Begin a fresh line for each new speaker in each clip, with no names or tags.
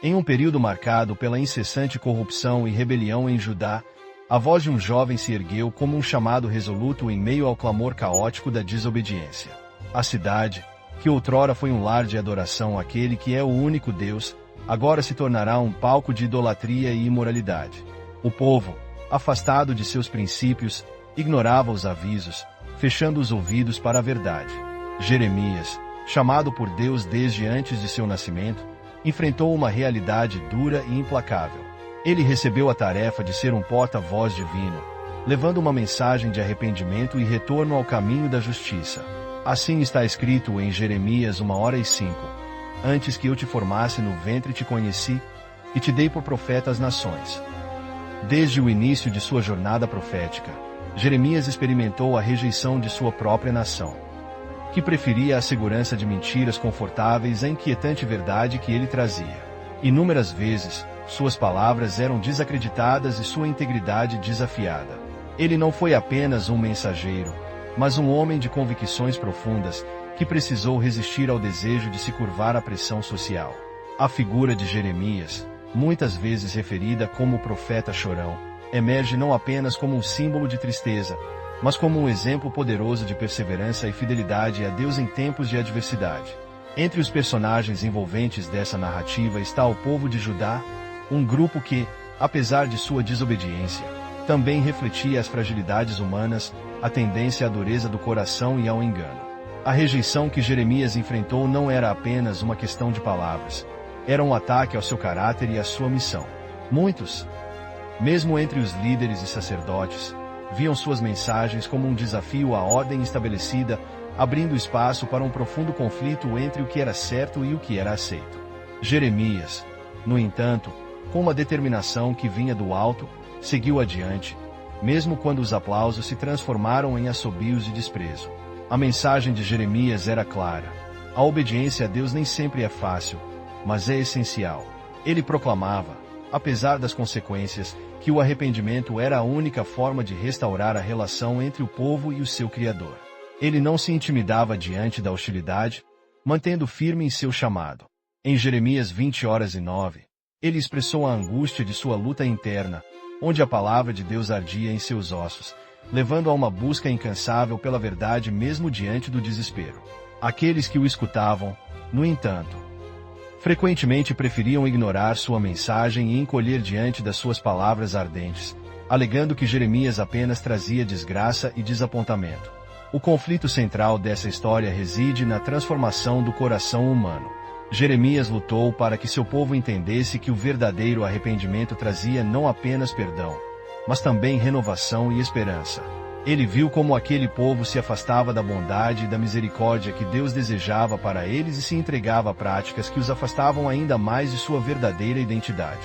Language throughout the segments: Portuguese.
Em um período marcado pela incessante corrupção e rebelião em Judá, a voz de um jovem se ergueu como um chamado resoluto em meio ao clamor caótico da desobediência. A cidade, que outrora foi um lar de adoração àquele que é o único Deus, agora se tornará um palco de idolatria e imoralidade. O povo, afastado de seus princípios, ignorava os avisos, fechando os ouvidos para a verdade. Jeremias, chamado por Deus desde antes de seu nascimento, enfrentou uma realidade dura e implacável. Ele recebeu a tarefa de ser um porta-voz divino, levando uma mensagem de arrependimento e retorno ao caminho da justiça. Assim está escrito em Jeremias 1:05. Antes que eu te formasse no ventre te conheci, e te dei por profeta às nações. Desde o início de sua jornada profética, Jeremias experimentou a rejeição de sua própria nação, que preferia a segurança de mentiras confortáveis à inquietante verdade que ele trazia. Inúmeras vezes, suas palavras eram desacreditadas e sua integridade desafiada. Ele não foi apenas um mensageiro, mas um homem de convicções profundas, que precisou resistir ao desejo de se curvar à pressão social. A figura de Jeremias, muitas vezes referida como o profeta chorão, emerge não apenas como um símbolo de tristeza, mas como um exemplo poderoso de perseverança e fidelidade a Deus em tempos de adversidade. Entre os personagens envolventes dessa narrativa está o povo de Judá, um grupo que, apesar de sua desobediência, também refletia as fragilidades humanas, a tendência à dureza do coração e ao engano. A rejeição que Jeremias enfrentou não era apenas uma questão de palavras, era um ataque ao seu caráter e à sua missão. Muitos, mesmo entre os líderes e sacerdotes, viam suas mensagens como um desafio à ordem estabelecida, abrindo espaço para um profundo conflito entre o que era certo e o que era aceito. Jeremias, no entanto, com uma determinação que vinha do alto, seguiu adiante, mesmo quando os aplausos se transformaram em assobios de desprezo. A mensagem de Jeremias era clara: a obediência a Deus nem sempre é fácil, mas é essencial. Ele proclamava, apesar das consequências, que o arrependimento era a única forma de restaurar a relação entre o povo e o seu Criador. Ele não se intimidava diante da hostilidade, mantendo firme em seu chamado. Em Jeremias 20:9, ele expressou a angústia de sua luta interna, onde a palavra de Deus ardia em seus ossos, levando a uma busca incansável pela verdade mesmo diante do desespero. Aqueles que o escutavam, no entanto, frequentemente preferiam ignorar sua mensagem e encolher diante das suas palavras ardentes, alegando que Jeremias apenas trazia desgraça e desapontamento. O conflito central dessa história reside na transformação do coração humano. Jeremias lutou para que seu povo entendesse que o verdadeiro arrependimento trazia não apenas perdão, mas também renovação e esperança. Ele viu como aquele povo se afastava da bondade e da misericórdia que Deus desejava para eles e se entregava a práticas que os afastavam ainda mais de sua verdadeira identidade.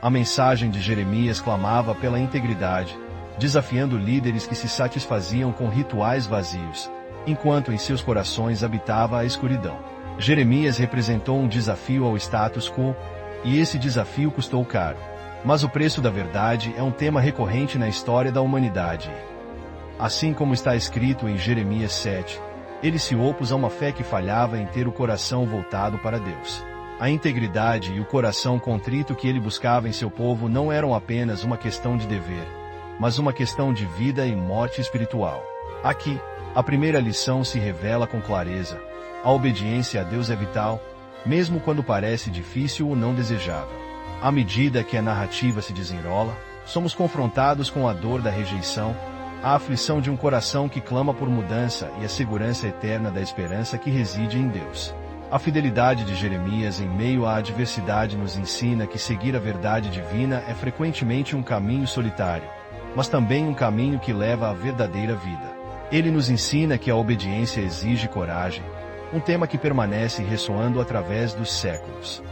A mensagem de Jeremias clamava pela integridade, desafiando líderes que se satisfaziam com rituais vazios, enquanto em seus corações habitava a escuridão. Jeremias representou um desafio ao status quo, e esse desafio custou caro. Mas o preço da verdade é um tema recorrente na história da humanidade. Assim como está escrito em Jeremias 7, ele se opôs a uma fé que falhava em ter o coração voltado para Deus. A integridade e o coração contrito que ele buscava em seu povo não eram apenas uma questão de dever, mas uma questão de vida e morte espiritual. Aqui, a primeira lição se revela com clareza: a obediência a Deus é vital, mesmo quando parece difícil ou não desejável. À medida que a narrativa se desenrola, somos confrontados com a dor da rejeição, a aflição de um coração que clama por mudança e a segurança eterna da esperança que reside em Deus. A fidelidade de Jeremias em meio à adversidade nos ensina que seguir a verdade divina é frequentemente um caminho solitário, mas também um caminho que leva à verdadeira vida. Ele nos ensina que a obediência exige coragem, um tema que permanece ressoando através dos séculos.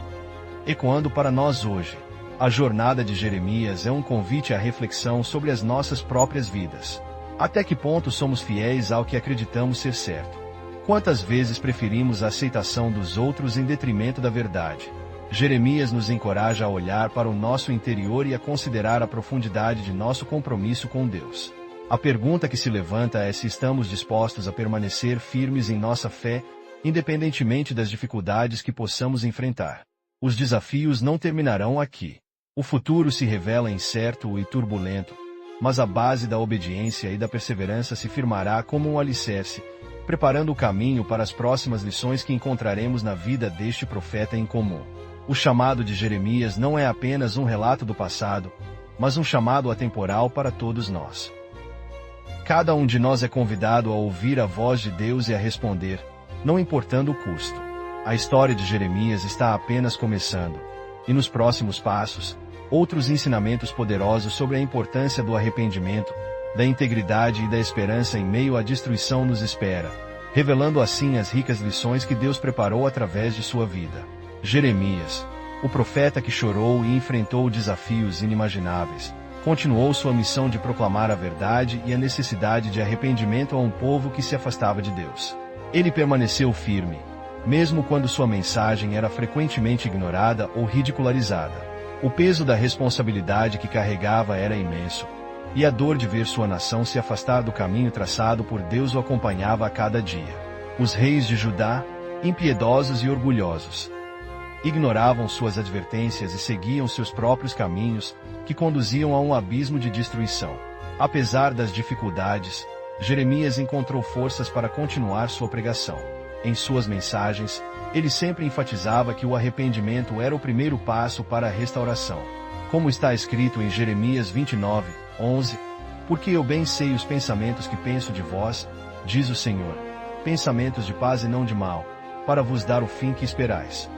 Ecoando para nós hoje, a jornada de Jeremias é um convite à reflexão sobre as nossas próprias vidas. Até que ponto somos fiéis ao que acreditamos ser certo? Quantas vezes preferimos a aceitação dos outros em detrimento da verdade? Jeremias nos encoraja a olhar para o nosso interior e a considerar a profundidade de nosso compromisso com Deus. A pergunta que se levanta é se estamos dispostos a permanecer firmes em nossa fé, independentemente das dificuldades que possamos enfrentar. Os desafios não terminarão aqui. O futuro se revela incerto e turbulento, mas a base da obediência e da perseverança se firmará como um alicerce, preparando o caminho para as próximas lições que encontraremos na vida deste profeta em comum. O chamado de Jeremias não é apenas um relato do passado, mas um chamado atemporal para todos nós. Cada um de nós é convidado a ouvir a voz de Deus e a responder, não importando o custo. A história de Jeremias está apenas começando, e nos próximos passos, outros ensinamentos poderosos sobre a importância do arrependimento, da integridade e da esperança em meio à destruição nos espera, revelando assim as ricas lições que Deus preparou através de sua vida. Jeremias, o profeta que chorou e enfrentou desafios inimagináveis, continuou sua missão de proclamar a verdade e a necessidade de arrependimento a um povo que se afastava de Deus. Ele permaneceu firme, mesmo quando sua mensagem era frequentemente ignorada ou ridicularizada. O peso da responsabilidade que carregava era imenso, e a dor de ver sua nação se afastar do caminho traçado por Deus o acompanhava a cada dia. Os reis de Judá, impiedosos e orgulhosos, ignoravam suas advertências e seguiam seus próprios caminhos, que conduziam a um abismo de destruição. Apesar das dificuldades, Jeremias encontrou forças para continuar sua pregação. Em suas mensagens, ele sempre enfatizava que o arrependimento era o primeiro passo para a restauração. Como está escrito em Jeremias 29:11, porque eu bem sei os pensamentos que penso de vós, diz o Senhor, pensamentos de paz e não de mal, para vos dar o fim que esperais.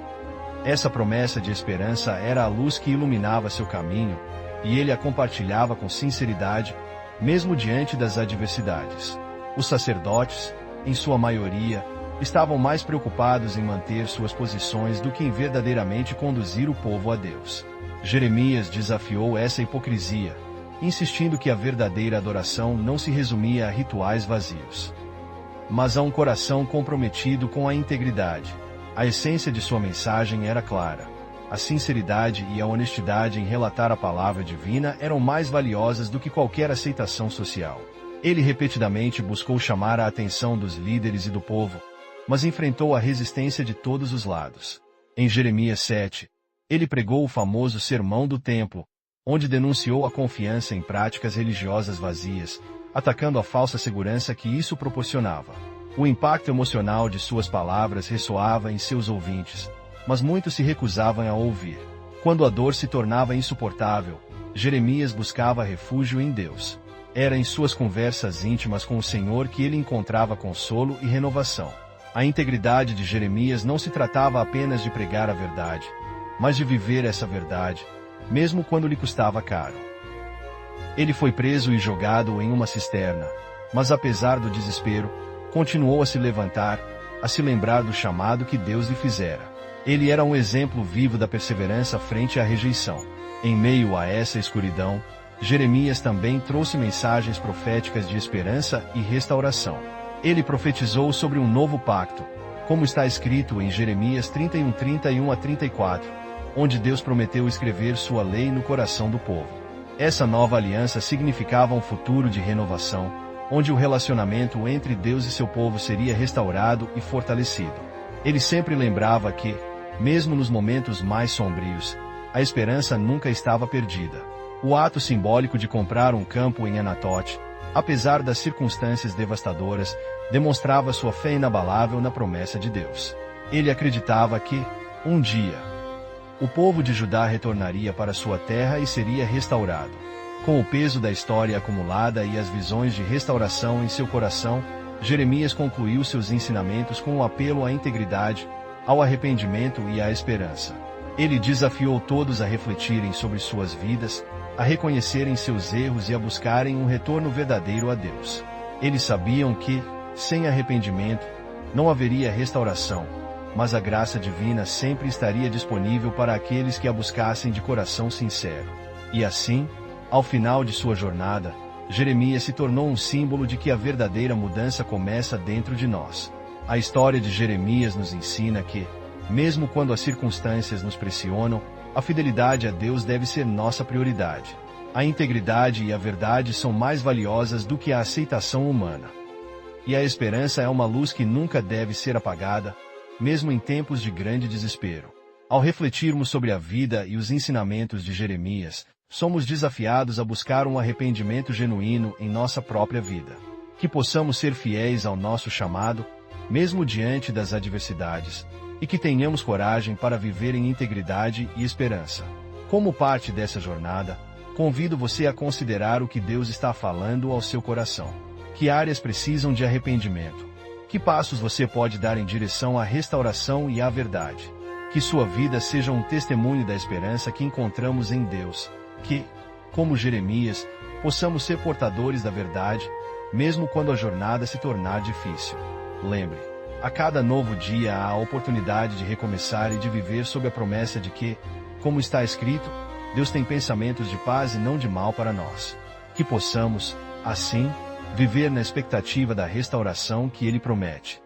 Essa promessa de esperança era a luz que iluminava seu caminho, e ele a compartilhava com sinceridade, mesmo diante das adversidades. Os sacerdotes, em sua maioria, estavam mais preocupados em manter suas posições do que em verdadeiramente conduzir o povo a Deus. Jeremias desafiou essa hipocrisia, insistindo que a verdadeira adoração não se resumia a rituais vazios, mas a um coração comprometido com a integridade. A essência de sua mensagem era clara. A sinceridade e a honestidade em relatar a palavra divina eram mais valiosas do que qualquer aceitação social. Ele repetidamente buscou chamar a atenção dos líderes e do povo, mas enfrentou a resistência de todos os lados. Em Jeremias 7, ele pregou o famoso Sermão do Templo, onde denunciou a confiança em práticas religiosas vazias, atacando a falsa segurança que isso proporcionava. O impacto emocional de suas palavras ressoava em seus ouvintes, mas muitos se recusavam a ouvir. Quando a dor se tornava insuportável, Jeremias buscava refúgio em Deus. Era em suas conversas íntimas com o Senhor que ele encontrava consolo e renovação. A integridade de Jeremias não se tratava apenas de pregar a verdade, mas de viver essa verdade, mesmo quando lhe custava caro. Ele foi preso e jogado em uma cisterna, mas apesar do desespero, continuou a se levantar, a se lembrar do chamado que Deus lhe fizera. Ele era um exemplo vivo da perseverança frente à rejeição. Em meio a essa escuridão, Jeremias também trouxe mensagens proféticas de esperança e restauração. Ele profetizou sobre um novo pacto, como está escrito em Jeremias 31:31-34, onde Deus prometeu escrever sua lei no coração do povo. Essa nova aliança significava um futuro de renovação, onde o relacionamento entre Deus e seu povo seria restaurado e fortalecido. Ele sempre lembrava que, mesmo nos momentos mais sombrios, a esperança nunca estava perdida. O ato simbólico de comprar um campo em Anatote, apesar das circunstâncias devastadoras, demonstrava sua fé inabalável na promessa de Deus. Ele acreditava que, um dia, o povo de Judá retornaria para sua terra e seria restaurado. Com o peso da história acumulada e as visões de restauração em seu coração, Jeremias concluiu seus ensinamentos com um apelo à integridade, ao arrependimento e à esperança. Ele desafiou todos a refletirem sobre suas vidas, a reconhecerem seus erros e a buscarem um retorno verdadeiro a Deus. Eles sabiam que, sem arrependimento, não haveria restauração, mas a graça divina sempre estaria disponível para aqueles que a buscassem de coração sincero. E assim, ao final de sua jornada, Jeremias se tornou um símbolo de que a verdadeira mudança começa dentro de nós. A história de Jeremias nos ensina que, mesmo quando as circunstâncias nos pressionam, a fidelidade a Deus deve ser nossa prioridade. A integridade e a verdade são mais valiosas do que a aceitação humana. E a esperança é uma luz que nunca deve ser apagada, mesmo em tempos de grande desespero. Ao refletirmos sobre a vida e os ensinamentos de Jeremias, somos desafiados a buscar um arrependimento genuíno em nossa própria vida. Que possamos ser fiéis ao nosso chamado, mesmo diante das adversidades, e que tenhamos coragem para viver em integridade e esperança. Como parte dessa jornada, convido você a considerar o que Deus está falando ao seu coração. Que áreas precisam de arrependimento? Que passos você pode dar em direção à restauração e à verdade? Que sua vida seja um testemunho da esperança que encontramos em Deus. Que, como Jeremias, possamos ser portadores da verdade, mesmo quando a jornada se tornar difícil. Lembre, a cada novo dia há a oportunidade de recomeçar e de viver sob a promessa de que, como está escrito, Deus tem pensamentos de paz e não de mal para nós. Que possamos, assim, viver na expectativa da restauração que Ele promete.